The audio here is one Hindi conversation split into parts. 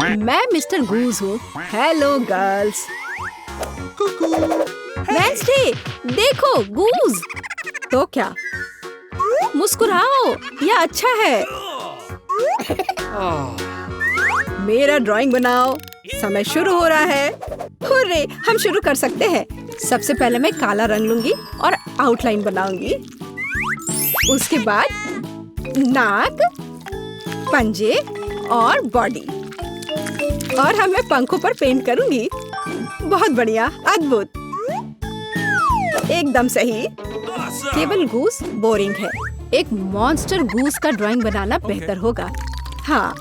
मैं मिस्टर गूज हूँ। Hello girls. वेंसडे, देखो गूज। तो क्या? मुस्कुराओ, यह अच्छा है। मेरा ड्राइंग बनाओ। समय शुरू हो रहा है। हुर्रे, हम शुरू कर सकते हैं। सबसे पहले मैं काला रंग लूंगी और आउटलाइन बनाऊंगी। उसके बाद नाक, पंजे और बॉडी। और मैं पंखों पर पेंट करूंगी। बहुत बढ़िया, अद्भुत, एकदम सही। केवल गूस बोरिंग है। एक मॉन्स्टर गूस का ड्राइंग बनाना बेहतर होगा। हाँ,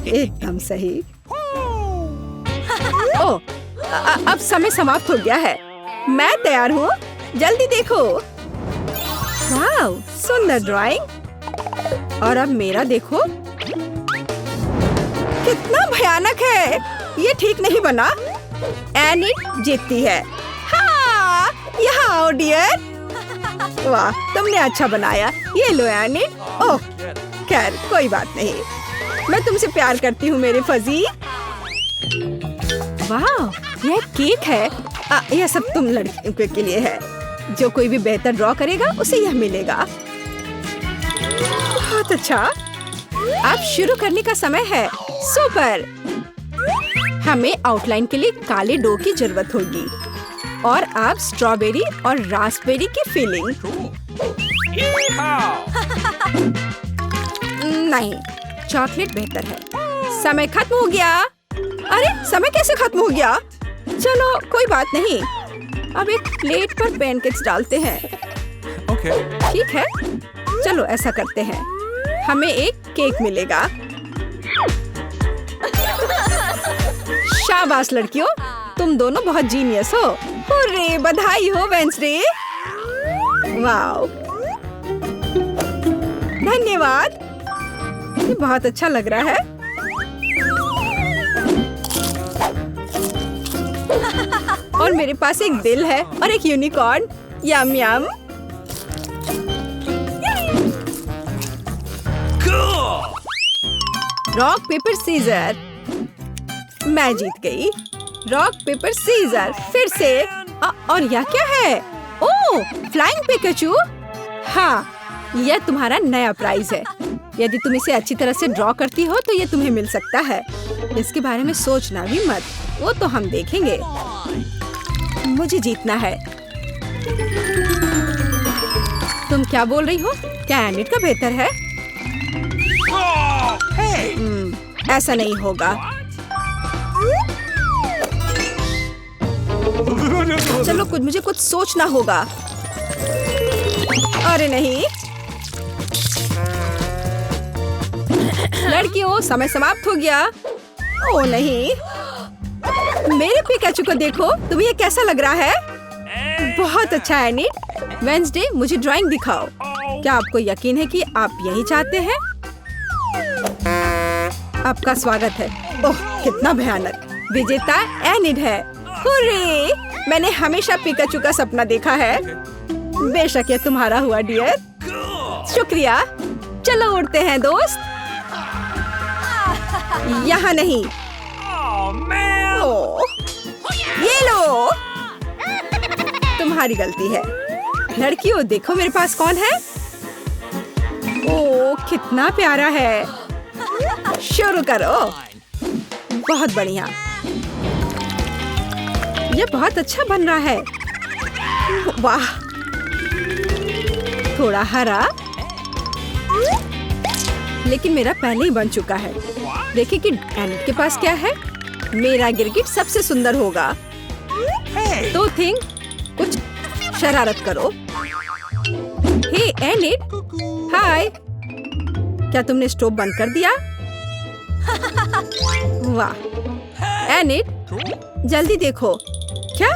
एकदम सही। ओह, अब समय समाप्त हो गया है। मैं तैयार हूँ, जल्दी देखो। वाह, सुंदर ड्राइंग। और अब मेरा देखो, कितना भयानक है। ये ठीक नहीं बना। एनिट जीतती है। हाँ, यहाँ आओ डियर। वाह, तुमने अच्छा बनाया। ये लो एनिट। ओह, खैर कोई बात नहीं। मैं तुमसे प्यार करती हूँ मेरे फजी। वाह, यह केक है। यह सब तुम लड़कियों के लिए है। जो कोई भी बेहतर ड्रॉ करेगा उसे यह मिलेगा। बहुत अच्छा। अब शुरू करने का समय है। सुपर। हमें आउटलाइन के लिए काले डो की जरूरत होगी। और अब स्ट्रॉबेरी और रास्पबेरी की फिलिंग। नहीं, चॉकलेट बेहतर है। समय खत्म हो गया। अरे, समय कैसे खत्म हो गया? चलो कोई बात नहीं। अब एक प्लेट पर पैनकेक्स डालते हैं। ठीक है, चलो ऐसा करते हैं। हमें एक केक मिलेगा। शाबाश लड़कियों, तुम दोनों बहुत जीनियस हो। हुर्रे, बधाई हो वेंसडे। वाओ, धन्यवाद। ये बहुत अच्छा लग रहा है। और मेरे पास एक दिल है और एक unicorn. Yum yum. Rock paper scissor. मैं जीत गई। रॉक पेपर सीजर, फिर से। और यह क्या है? ओह, फ्लाइंग पिकाचू। हाँ, यह तुम्हारा नया प्राइज है। यदि तुम इसे अच्छी तरह से ड्रॉ करती हो तो यह तुम्हें मिल सकता है। इसके बारे में सोचना भी मत, वो तो हम देखेंगे। मुझे जीतना है। तुम क्या बोल रही हो? क्या एनिट का बेहतर है? ऐसा नहीं होगा। चलो, मुझे कुछ सोचना होगा। अरे नहीं, लड़कियों, समय समाप्त हो गया। ओ नहीं, मेरे पिकाचू को देखो। तुम्हें ये कैसा लग रहा है? बहुत अच्छा है एनिट। वेंसडे, मुझे ड्राइंग दिखाओ। क्या आपको यकीन है कि आप यही चाहते हैं? आपका स्वागत है। ओह, कितना भयानक। विजेता एनिट है। हुर्रे, मैंने हमेशा पिकाचू का सपना देखा है। बेशक ये तुम्हारा हुआ डियर। शुक्रिया। चलो उड़ते हैं दोस्त। यहाँ नहीं। ओह, ये लो। तुम्हारी गलती है। लड़कियों, देखो मेरे पास कौन है। ओह, कितना प्यारा है। शुरू करो। बहुत बढ़िया। ये बहुत अच्छा बन रहा है। वाह, थोड़ा हरा, लेकिन मेरा पहले ही बन चुका है। देखिए कि एनिट के पास क्या है। मेरा गिरगिट सबसे सुंदर होगा। तो थिंक, कुछ शरारत करो। हे एनिट, हाय। क्या तुमने स्टोव बंद कर दिया? वाह एनिट, जल्दी देखो। क्या?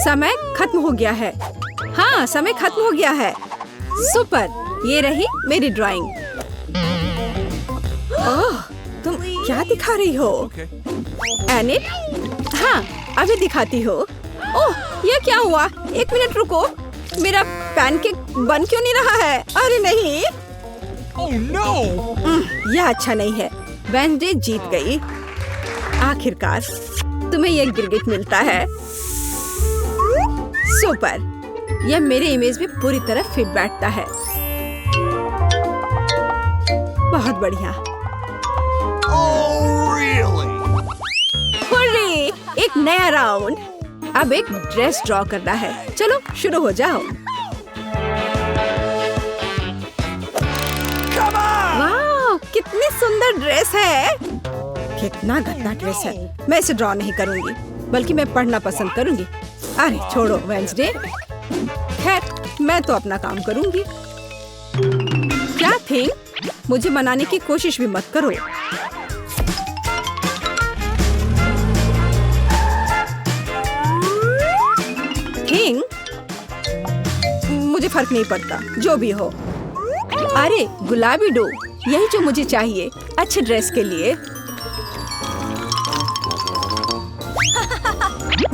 समय खत्म हो गया है। हाँ, समय खत्म हो गया है। सुपर, ये रही मेरी ड्राइंग। ओह, तुम क्या दिखा रही हो? एनिट? हाँ, अभी दिखाती हो। ओह, ये क्या हुआ? एक मिनट रुको। मेरा पैनकेक बन क्यों नहीं रहा है? अरे नहीं। Oh no! यह अच्छा नहीं है। वेडनेसडे जीत गई। आखिरकार तुम्हें यह गिरगिट मिलता है। सुपर, यह मेरे इमेज में पूरी तरह फिट बैठता है। बहुत बढ़िया। Oh really? हुर्रे! एक नया राउंड। अब एक ड्रेस ड्रॉ करना है। चलो शुरू हो जाओ। Come on! वाह, कितनी सुंदर ड्रेस है। कितना गंदा ड्रेस है। मैं इसे ड्रॉ नहीं करूंगी, बल्कि मैं पढ़ना पसंद करूंगी। अरे छोड़ो वेडनेसडे। खैर, मैं तो अपना काम करूंगी। क्या थिंग? मुझे मनाने की कोशिश भी मत करो। थिंग, मुझे फर्क नहीं पड़ता, जो भी हो। अरे गुलाबी डो, यही जो मुझे चाहिए अच्छे ड्रेस के लिए।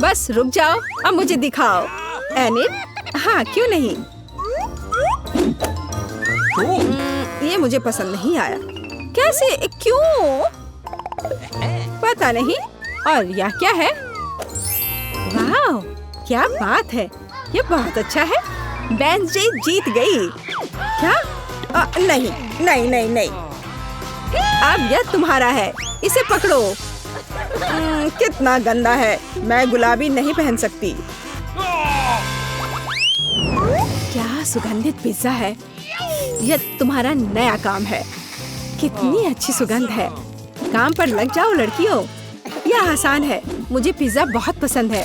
बस रुक जाओ, अब मुझे दिखाओ। एनिट, हाँ क्यों नहीं। ये मुझे पसंद नहीं आया। कैसे? क्यों? पता नहीं। और यह क्या है? वाह, क्या बात है। ये बहुत अच्छा है। वेडनेसडे जीत गई। क्या? नहीं नहीं नहीं नहीं। अब यह तुम्हारा है, इसे पकड़ो। कितना गंदा है। मैं गुलाबी नहीं पहन सकती। क्या सुगंधित पिज्जा है। यह तुम्हारा नया काम है। कितनी अच्छी सुगंध है। काम पर लग जाओ लड़कियों। यह आसान है। मुझे पिज्जा बहुत पसंद है।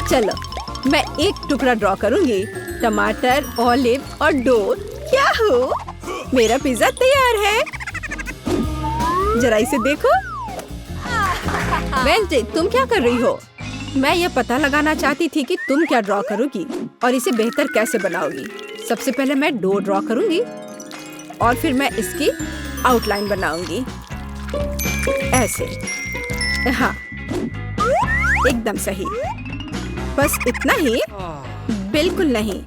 चलो, मैं एक टुकड़ा ड्रॉ करूंगी। टमाटर, ऑलिव और डो। क्या हो? मेरा पिज्जा तैयार है। जरा इसे देखो। वेडनेसडे, तुम क्या कर रही हो? मैं यह पता लगाना चाहती थी कि तुम क्या ड्रॉ करोगी और इसे बेहतर कैसे बनाओगी। सबसे पहले मैं डो ड्रॉ करूंगी और फिर मैं इसकी आउटलाइन बनाऊंगी। ऐसे। हाँ, एकदम सही। बस इतना ही? बिल्कुल नहीं।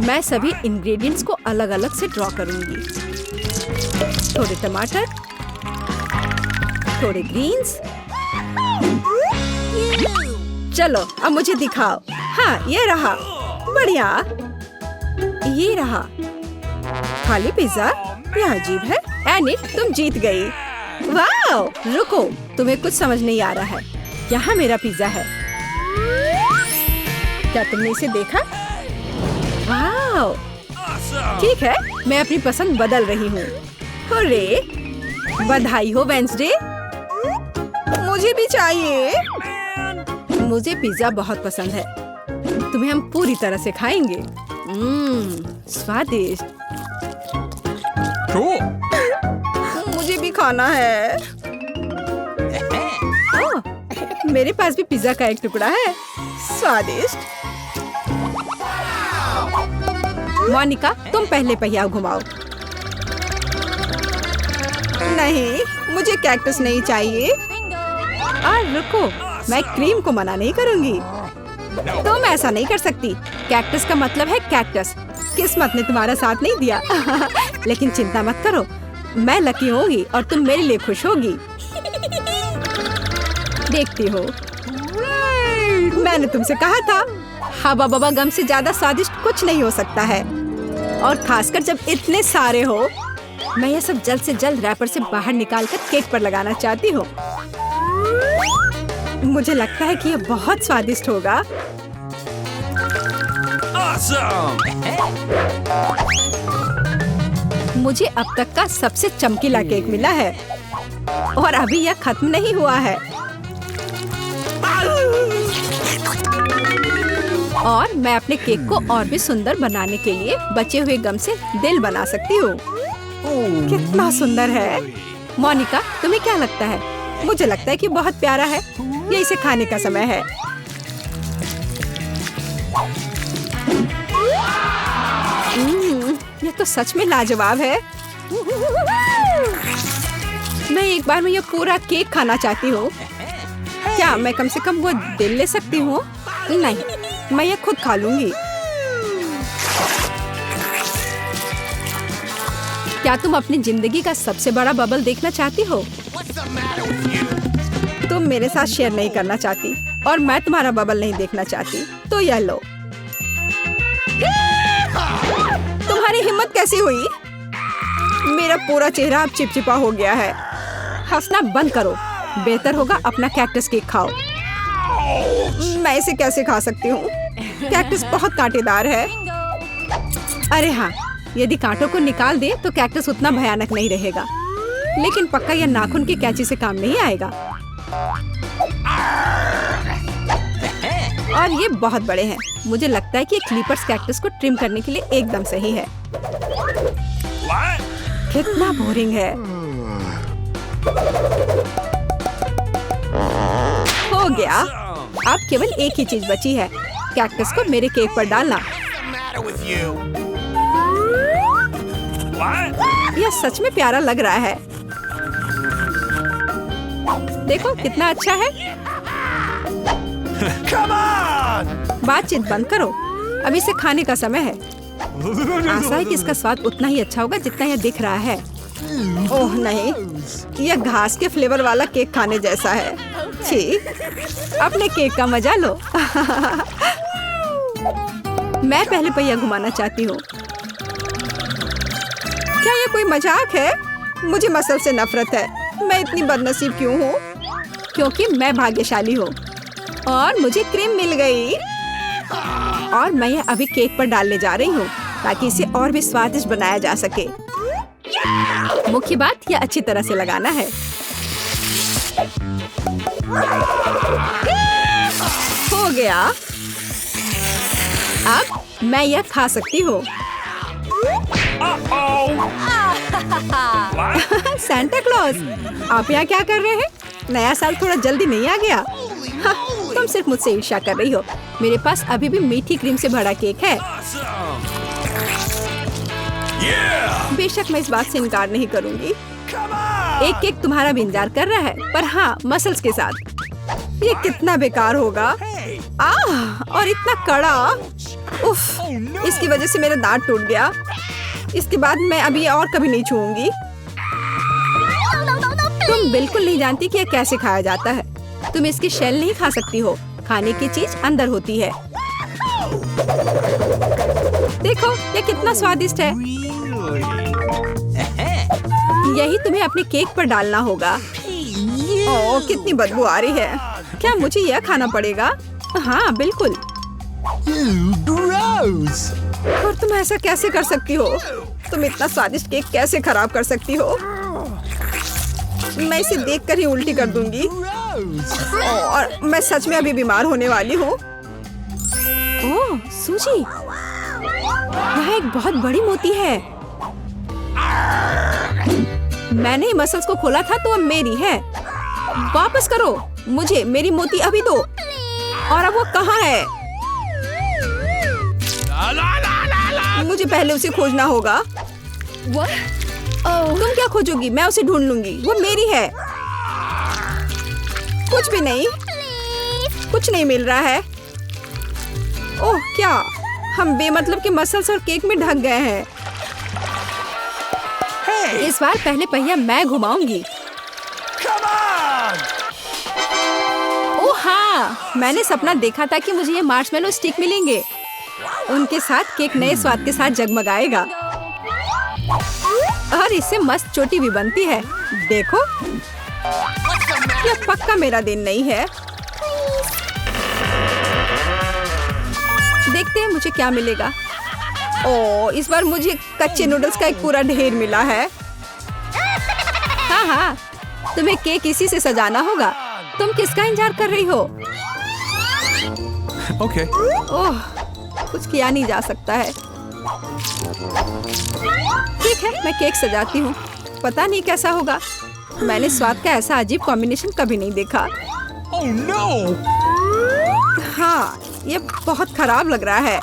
मैं सभी इंग्रेडिएंट्स को अलग अलग से ड्रॉ करूंगी। थोड़े टमाटर, थोड़े ग्रीन्स। चलो अब मुझे दिखाओ। हाँ, ये रहा। बढ़िया। ये रहा खाली पिज्जा। यह अजीब है। एनिट, तुम जीत गई। वाह, रुको, तुम्हें कुछ समझ नहीं आ रहा है। यहाँ मेरा पिज्जा है। क्या तुमने इसे देखा? वाह, ठीक है, मैं अपनी पसंद बदल रही हूँ। हुर्रे! बधाई हो वेडनेसडे। मुझे भी चाहिए। मुझे पिज्जा बहुत पसंद है। तुम्हें हम पूरी तरह से खाएंगे। स्वादिष्ट। मुझे भी खाना है। ओह, मेरे पास भी पिज्जा का एक टुकड़ा है। स्वादिष्ट। मोनिका, तुम पहले पहिया घुमाओ। नहीं, मुझे कैक्टस नहीं चाहिए। रुको, मैं क्रीम को मना नहीं करूंगी। तुम ऐसा नहीं कर सकती। कैक्टस का मतलब है कैक्टस। किस्मत ने तुम्हारा साथ नहीं दिया। लेकिन चिंता मत करो, मैं लकी होगी और तुम मेरे लिए खुश होगी। देखती हो, मैंने तुमसे कहा था, हवा बबा गम से ज्यादा स्वादिष्ट कुछ नहीं हो सकता है। और खासकर जब इतने सारे हो। मैं ये सब जल्द से जल्द रैपर से बाहर निकालकर केक पर लगाना चाहती हूँ। मुझे लगता है कि यह बहुत स्वादिष्ट होगा। Awesome! मुझे अब तक का सबसे चमकीला केक मिला है और अभी यह खत्म नहीं हुआ है। और मैं अपने केक को और भी सुंदर बनाने के लिए बचे हुए गम से दिल बना सकती हूँ। कितना सुंदर है। मोनिका, तुम्हें क्या लगता है? मुझे लगता है कि बहुत प्यारा है। ये इसे खाने का समय है। ये तो सच में लाजवाब है। मैं एक बार में ये पूरा केक खाना चाहती हूँ। क्या मैं कम से कम वो दिल ले सकती हूँ? नहीं, मैं ये खुद खा लूंगी। क्या तुम अपनी जिंदगी का सबसे बड़ा बबल देखना चाहती हो? तुम मेरे साथ शेयर नहीं करना चाहती और मैं तुम्हारा बबल नहीं देखना चाहती, तो यह लो। तुम्हारी हिम्मत कैसी हुई? मेरा पूरा चेहरा अब चिपचिपा हो गया है। हंसना बंद करो। बेहतर होगा अपना कैक्टस केक खाओ। मैं इसे कैसे खा सकती हूँ? कैक्टस बहुत कांटेदार है। अरे हाँ, यदि कांटों को निकाल दे तो कैक्टस उतना भयानक नहीं रहेगा, लेकिन पक्का यह नाखून की कैंची से काम नहीं आएगा। और ये बहुत बड़े हैं। मुझे लगता है कि क्लिपर्स कैक्टस को ट्रिम करने के लिए एकदम सही है। कितना बोरिंग है। हो गया। अब केवल एक ही चीज बची है, कैक्टस को मेरे केक पर डालना। यह सच में प्यारा लग रहा है। देखो कितना अच्छा है। बातचीत बंद करो, अब इसे खाने का समय है। आशा है कि इसका स्वाद उतना ही अच्छा होगा जितना यह दिख रहा है। ओह नहीं, यह घास के फ्लेवर वाला केक खाने जैसा है। छी, अपने केक का मजा लो। मैं पहले पहिया घुमाना चाहती हूँ। क्या ये कोई मजाक है? मुझे मसल से नफरत है। मैं इतनी बदनसीब क्यों हूँ? क्योंकि मैं भाग्यशाली हूँ और मुझे क्रीम मिल गई। और मैं यह अभी केक पर डालने जा रही हूँ ताकि इसे और भी स्वादिष्ट बनाया जा सके। मुख्य बात यह अच्छी तरह से लगाना है। हो गया। अब मैं यह खा सकती हूँ। सांता क्लॉज, आप यहाँ क्या कर रहे हैं? नया साल थोड़ा जल्दी नहीं आ गया? हाँ, तुम सिर्फ मुझसे ईर्ष्या कर रही हो। मेरे पास अभी भी मीठी क्रीम से भरा केक है। बेशक मैं इस बात से इनकार नहीं करूंगी। एक केक तुम्हारा भी इंतजार कर रहा है, पर हाँ, मसल्स के साथ। ये कितना बेकार होगा। और इतना कड़ा। उफ, इसकी वजह से मेरा दांत टूट गया। इसके बाद मैं अभी और कभी नहीं छूऊंगी। तुम बिल्कुल नहीं जानती कि यह कैसे खाया जाता है। तुम इसकी शेल नहीं खा सकती हो। खाने की चीज अंदर होती है। देखो यह कितना स्वादिष्ट है। यही तुम्हें अपने केक पर डालना होगा। ओह, कितनी बदबू आ रही है। क्या मुझे यह खाना पड़ेगा? हाँ बिल्कुल। और तुम ऐसा कैसे कर सकती हो? तुम इतना स्वादिष्ट केक कैसे खराब कर सकती हो? मैं इसे देखकर ही उल्टी कर दूंगी। और मैं सच में अभी बीमार होने वाली हूँ। ओह सूजी, यह एक बहुत बड़ी मोती है। मैंने मसल्स को खोला था तो अब मेरी है। वापस करो मुझे मेरी मोती अभी दो। और अब वो कहाँ है? मुझे पहले उसे खोजना होगा। तुम क्या खोजोगी? मैं उसे ढूंढ लूंगी। वो मेरी है। कुछ भी नहीं, कुछ नहीं मिल रहा है। ओह क्या, हम बेमतलब के मसल्स और केक में ढक गए हैं। इस बार पहले पहिया मैं घुमाऊंगी। ओह हाँ, मैंने सपना देखा था कि मुझे ये मार्शमेलो स्टिक मिलेंगे। उनके साथ केक नए स्वाद के साथ जगमगाएगा और इससे मस्त चोटी भी बनती है। देखो, यह पक्का मेरा दिन नहीं है। देखते हैं मुझे क्या मिलेगा। ओह, इस बार मुझे कच्चे नूडल्स का एक पूरा ढेर मिला है। हाँ हाँ, तुम्हें केक इसी से सजाना होगा। तुम किसका इंतजार कर रही हो? Okay. ओह, कुछ किया नहीं जा सकता है। ठीक है, मैं केक सजाती हूँ। पता नहीं कैसा होगा। मैंने स्वाद का ऐसा अजीब कॉम्बिनेशन कभी नहीं देखा। Oh no! हाँ, ये बहुत खराब लग रहा है।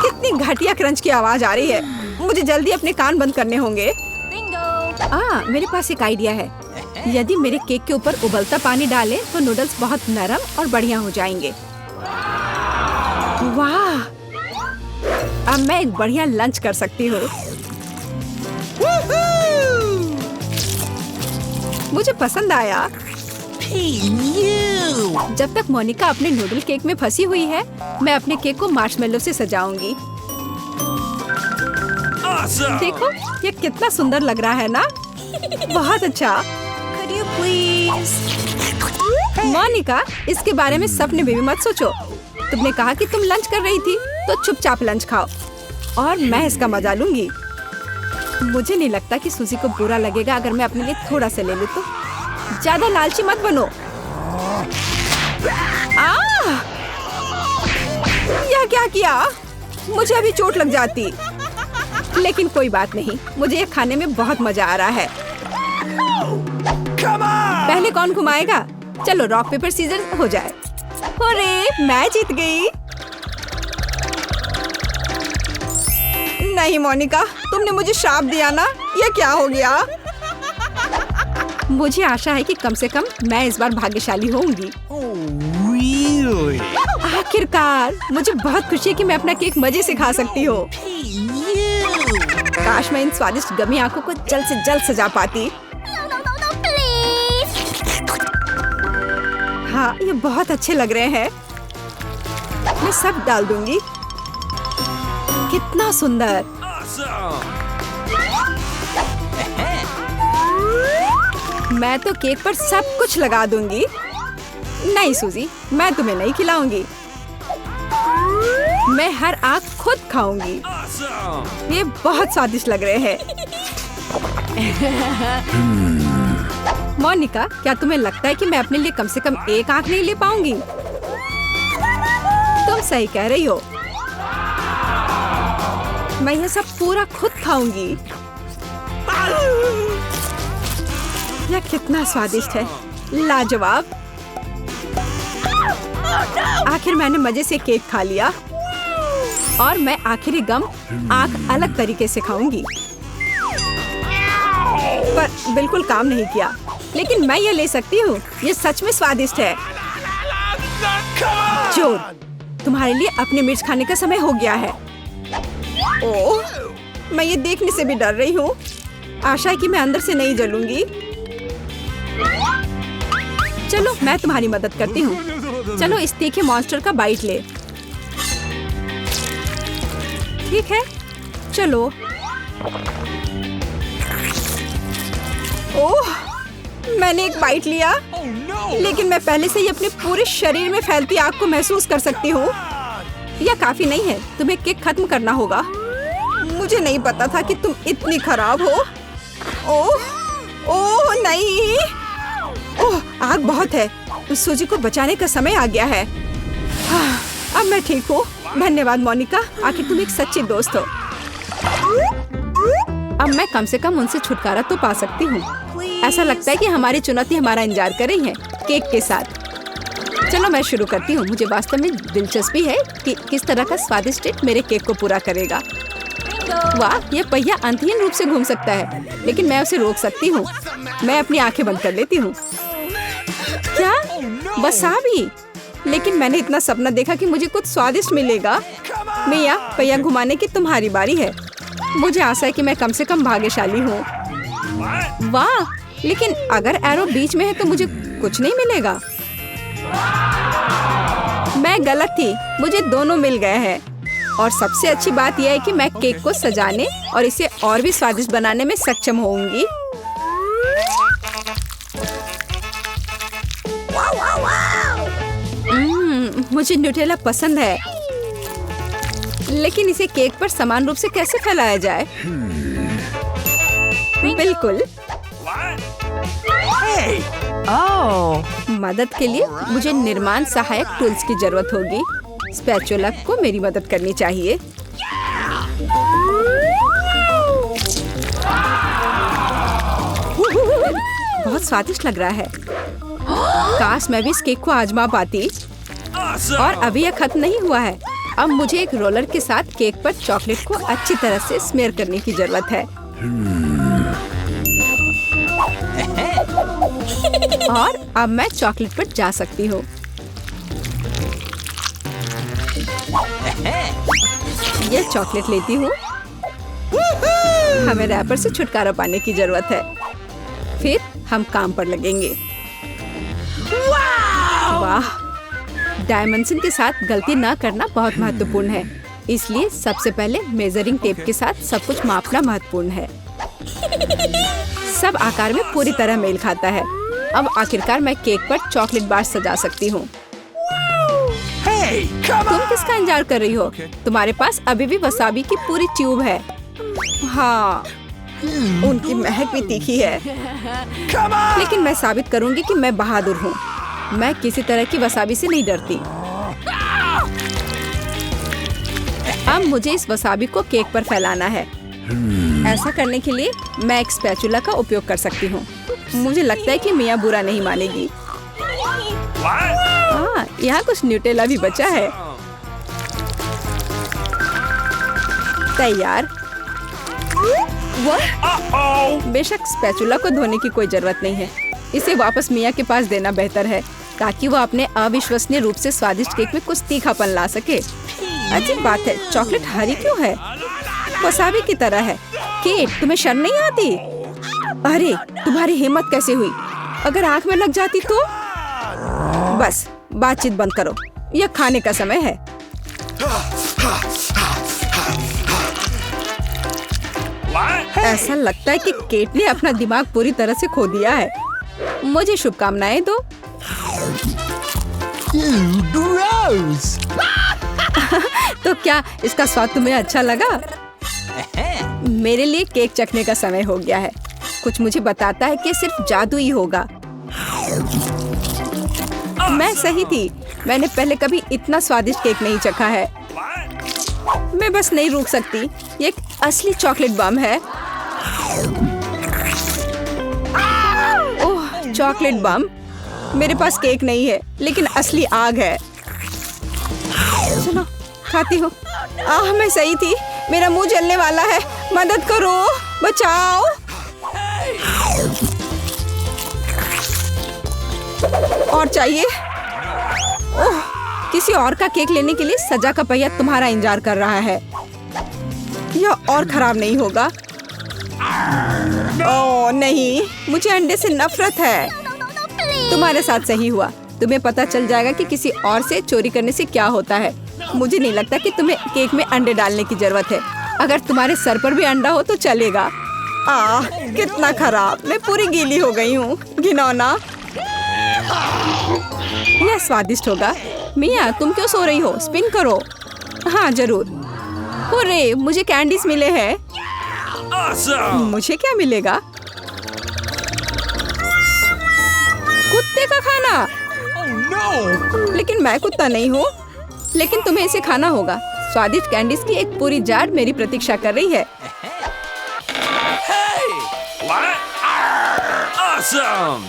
कितनी घटिया क्रंच की आवाज आ रही है। मुझे जल्दी अपने कान बंद करने होंगे। मेरे पास एक आइडिया है। यदि मेरे केक के ऊपर उबलता पानी डालें तो नूडल्स बहुत नरम और बढ़िया हो जाएंगे। वाह! अब मैं एक बढ़िया लंच कर सकती हूँ। मुझे पसंद आया। जब तक मोनिका अपने नूडल केक में फंसी हुई है, मैं अपने केक को मार्शमेलो से सजाऊंगी। Awesome! देखो, ये कितना सुंदर लग रहा है ना? बहुत अच्छा। Could you please? मोनिका, इसके बारे में सपने में भी मत सोचो। तुमने कहा कि तुम लंच कर रही थी, तो चुपचाप लंच खाओ और मैं इसका मजा लूंगी। मुझे नहीं लगता कि सूजी को बुरा लगेगा अगर मैं अपने लिए थोड़ा सा ले लूं तो। ज्यादा लालची मत बनो। यह क्या किया? मुझे अभी चोट लग जाती। लेकिन कोई बात नहीं, मुझे ये खाने में बहुत मजा आ रहा है। पहले कौन घुमाएगा? चलो रॉक पेपर सीजर हो जाए। अरे मैं जीत गई। नहीं मोनिका, तुमने मुझे श्राप दिया ना? ये क्या हो गया? मुझे आशा है कि कम से कम मैं इस बार भाग्यशाली होंगी। Really? आखिरकार मुझे बहुत खुशी है कि मैं अपना केक मजे से खा सकती हूँ। काश मैं इन स्वादिष्ट गमी आंखों को जल्द से जल्द सजा पाती। No, please. हाँ, ये बहुत अच्छे लग रहे हैं। मैं सब डाल दूंगी। कितना सुंदर। Awesome! मैं तो केक पर सब कुछ लगा दूंगी। नहीं सूजी, मैं तुम्हें नहीं खिलाऊंगी। मैं हर आँख खुद खाऊंगी। Awesome! ये बहुत स्वादिष्ट लग रहे हैं। मोनिका, क्या तुम्हें लगता है कि मैं अपने लिए कम से कम एक आँख नहीं ले पाऊंगी? तुम सही कह रही हो। मैं यह सब पूरा खुद खाऊंगी। यह कितना स्वादिष्ट है, लाजवाब। आखिर मैंने मजे से केक खा लिया और मैं आखिरी गम आँख अलग तरीके से खाऊंगी। पर बिल्कुल काम नहीं किया, लेकिन मैं ये ले सकती हूँ। ये सच में स्वादिष्ट है। जो तुम्हारे लिए अपनी मिर्च खाने का समय हो गया है। ओह, मैं ये देखने से भी डर रही हूँ। आशा है कि मैं अंदर से नहीं जलूंगी। चलो मैं तुम्हारी मदद करती हूँ। चलो इस तीखे मॉन्स्टर का बाइट ले। ठीक है, चलो। ओह, मैंने एक बाइट लिया, Oh no! लेकिन मैं पहले से ही अपने पूरे शरीर में फैलती आग को महसूस कर सकती हूँ। यह काफी नहीं है, तुम्हें केक खत्म करना होगा। मुझे नहीं पता था कि तुम इतनी खराब हो। ओह, ओह नहीं। ओह, आग बहुत है। सूजी को बचाने का समय आ गया है। अब मैं ठीक हूँ। धन्यवाद मोनिका, आखिर तुम एक सच्ची दोस्त हो। अब मैं कम से कम उनसे छुटकारा तो पा सकती हूँ। ऐसा लगता है कि हमारी चुनौती हमारा इंतजार कर रही है केक के साथ। चलो मैं शुरू करती हूँ। मुझे वास्तव में दिलचस्पी है कि किस तरह का स्वादिष्ट ट्रीट मेरे केक को पूरा करेगा। वाह, ये पहिया अंतहीन रूप से घूम सकता है, लेकिन मैं उसे रोक सकती हूँ। मैं अपनी आंखें बंद कर लेती हूँ। क्या? बस आ भी? लेकिन मैंने इतना सपना देखा कि मुझे कुछ स्वादिष्ट मिलेगा। मिया, पहिया घुमाने की तुम्हारी बारी है। मुझे आशा है कि मैं कम से कम भाग्यशाली हूँ। वाह, लेकिन अगर एरो बीच में है तो मुझे कुछ नहीं मिलेगा। मैं गलत थी, मुझे दोनों मिल गए हैं। और सबसे अच्छी बात यह है कि मैं केक को सजाने और इसे और भी स्वादिष्ट बनाने में सक्षम होंगी। मुझे न्यूटेला पसंद है, लेकिन इसे केक पर समान रूप से कैसे फैलाया जाए? बिल्कुल। Hey! मदद के लिए मुझे निर्माण सहायक टूल्स की जरूरत होगी। स्पैचुला को मेरी मदद करनी चाहिए। बहुत स्वादिष्ट लग रहा है। काश मैं भी इस केक को आजमा पाती। और अभी यह खत्म नहीं हुआ है। अब मुझे एक रोलर के साथ केक पर चॉकलेट को अच्छी तरह से स्मेयर करने की जरूरत है। और अब मैं चॉकलेट पर जा सकती हूँ। ये चॉकलेट लेती हूँ। हमें रैपर से छुटकारा पाने की जरूरत है। फिर हम काम पर लगेंगे। वाह! डायमेंशन के साथ गलती ना करना बहुत महत्वपूर्ण है, इसलिए सबसे पहले मेजरिंग टेप के साथ सब कुछ मापना महत्वपूर्ण है। सब आकार में पूरी तरह मेल खाता है। अब आखिरकार मैं केक पर चॉकलेट बार सजा सकती हूँ। Hey, come तुम on! किसका इंतजार कर रही हो? तुम्हारे पास अभी भी वसाबी की पूरी ट्यूब है। हाँ, उनकी महक भी तीखी है। Come on! लेकिन मैं साबित करूंगी कि मैं बहादुर हूँ। मैं किसी तरह की वसाबी से नहीं डरती। अब मुझे इस वसाबी को केक पर फैलाना है। ऐसा करने के लिए मैं एक स्पैचुला का उपयोग कर सकती हूँ। मुझे लगता है कि मियाँ बुरा नहीं मानेगी। What? हाँ, यहाँ कुछ न्यूटेला भी बचा है। तैयार। Uh-oh! बेशक स्पैचुला को धोने की कोई जरूरत नहीं है। इसे वापस मियाँ के पास देना बेहतर है, ताकि वो अपने अविश्वसनीय रूप से स्वादिष्ट केक में कुछ तीखापन ला सके। अजीब बात है, चॉकलेट हरी क्यों है? वसाबी की तरह है। केट, तुम्हें शर्म नहीं आती? अरे, तुम्हारी हिम्मत कैसे हुई? अगर आँख में लग जाती तो? बस, बातचीत बंद करो। यह खाने का समय है। What? ऐसा लगता है कि केट ने अपना दिमाग पूरी तरह से खो दिया है। मुझे शुभकामनाएं दो। Gross! तो क्या इसका स्वाद तुम्हें अच्छा लगा? मेरे लिए केक चखने का समय हो गया है। कुछ मुझे बताता है कि सिर्फ जादू ही होगा। मैं सही थी। मैंने पहले कभी इतना स्वादिष्ट केक नहीं चखा है। What? मैं बस नहीं रुक सकती। ये एक असली चॉकलेट बम है। ओह, चॉकलेट बम। मेरे पास केक नहीं है, लेकिन असली आग है। चलो, खाती हूँ। मैं सही थी। मेरा मुंह जलने वाला है। मदद करो, बचाओ। और चाहिए? ओह, किसी और का केक लेने के लिए सजा का पहिया तुम्हारा इंतजार कर रहा है। यह और खराब नहीं होगा। ओह नहीं, मुझे अंडे से नफरत है। तुम्हारे साथ सही हुआ। तुम्हें पता चल जाएगा कि किसी और से चोरी करने से क्या होता है। मुझे नहीं लगता कि तुम्हें केक में अंडे डालने की जरूरत है। अगर तुम्हारे सर पर भी अंडा हो तो चलेगा। कितना खराब। मैं पूरी गीली हो गई हूँ। घिनौना। यह स्वादिष्ट होगा। मिया, तुम क्यों सो रही हो? स्पिन करो। हाँ जरूर। अरे, मुझे कैंडीज मिले हैं। Awesome! मुझे क्या मिलेगा? कुत्ते का खाना। Oh no! लेकिन मैं कुत्ता नहीं हूँ। लेकिन तुम्हें इसे खाना होगा। स्वादिष्ट कैंडीज की एक पूरी जार मेरी प्रतीक्षा कर रही है। Hey! What? Awesome!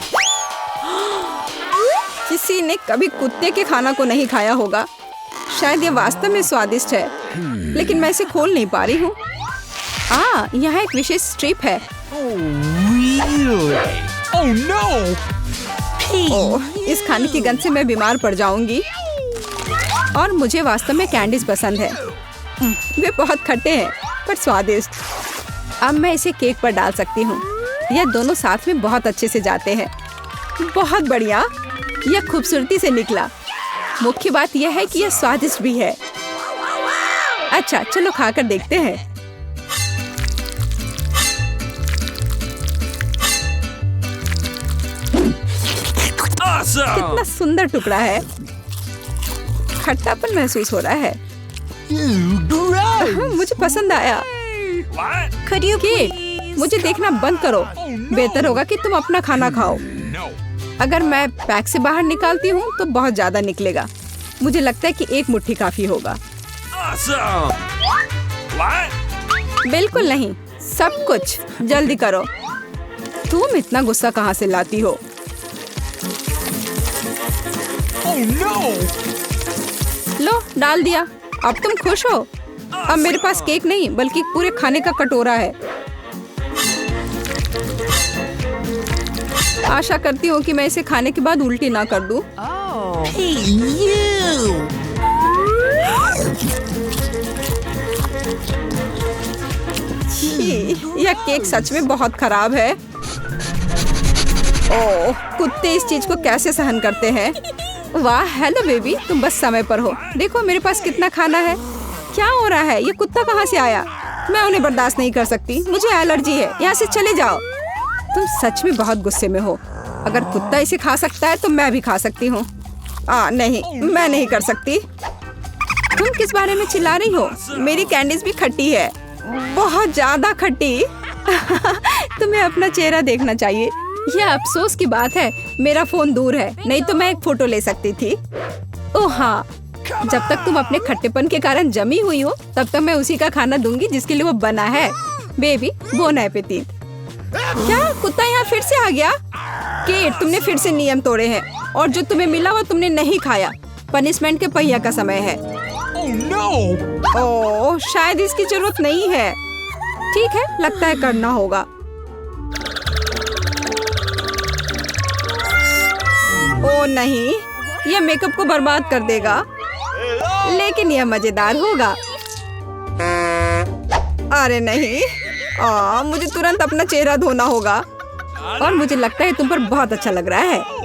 किसी ने कभी कुत्ते के खाना को नहीं खाया होगा। शायद ये वास्तव में स्वादिष्ट है, लेकिन मैं इसे खोल नहीं पा रही हूँ। यहाँ एक विशेष स्ट्रिप है। Really? Oh no! ओह, इस खाने की गंध से मैं बीमार पड़ जाऊंगी। और मुझे वास्तव में कैंडीज पसंद है। वे बहुत खट्टे हैं, पर स्वादिष्ट। अब मैं इसे केक पर डाल सकती हूँ। यह दोनों साथ में बहुत अच्छे से जाते हैं। बहुत बढ़िया। यह खूबसूरती से निकला। मुख्य बात यह है कि यह स्वादिष्ट भी है। अच्छा, चलो खाकर देखते हैं। Awesome! कितना सुंदर टुकड़ा है। खट्टापन महसूस हो रहा है। Gross! मुझे पसंद आया। What? Could you Kate, please? मुझे देखना बंद करो। बेहतर होगा कि तुम अपना खाना खाओ। No! अगर मैं पैक से बाहर निकालती हूँ तो बहुत ज्यादा निकलेगा। मुझे लगता है कि एक मुट्ठी काफी होगा। Awesome! What? बिल्कुल नहीं, सब कुछ। जल्दी करो। तुम इतना गुस्सा कहाँ से लाती हो? Oh no! लो, डाल दिया। अब तुम खुश हो? अब मेरे पास केक नहीं बल्कि पूरे खाने का कटोरा है। आशा करती हूँ कि मैं इसे खाने के बाद उल्टी ना कर दूँ। Hey, you! छी, यह केक सच में बहुत खराब है। ओह, कुत्ते इस चीज को कैसे सहन करते हैं। वाह, हेलो बेबी, तुम बस समय पर हो। देखो मेरे पास कितना खाना है। क्या हो रहा है? ये कुत्ता कहाँ से आया? मैं उन्हें बर्दाश्त नहीं कर सकती, मुझे एलर्जी है। यहाँ से चले जाओ। तुम सच में बहुत गुस्से में हो। अगर कुत्ता इसे खा सकता है तो मैं भी खा सकती हूँ। नहीं, मैं नहीं कर सकती। तुम किस बारे में चिल्ला रही हो? मेरी कैंडीज भी खट्टी है, बहुत ज्यादा खट्टी। तुम्हें अपना चेहरा देखना चाहिए। यह अफसोस की बात है, मेरा फोन दूर है, नहीं तो मैं एक फोटो ले सकती थी। ओह हाँ, जब तक तुम अपने खट्टेपन के कारण जमी हुई हो तब तक मैं उसी का खाना दूंगी जिसके लिए वो बना है। Baby, bone appétit. क्या कुत्ता यहाँ फिर से आ गया? केट, तुमने फिर से नियम तोड़े हैं और जो तुम्हें मिला वो तुमने नहीं खाया। पनिशमेंट के पहिया का समय है। Oh no! ओह, शायद इसकी जरूरत नहीं है। ठीक है, लगता है करना होगा। ओह नहीं, यह मेकअप को बर्बाद कर देगा, लेकिन यह मजेदार होगा। अरे नहीं, मुझे तुरंत अपना चेहरा धोना होगा। और मुझे लगता है तुम पर बहुत अच्छा लग रहा है।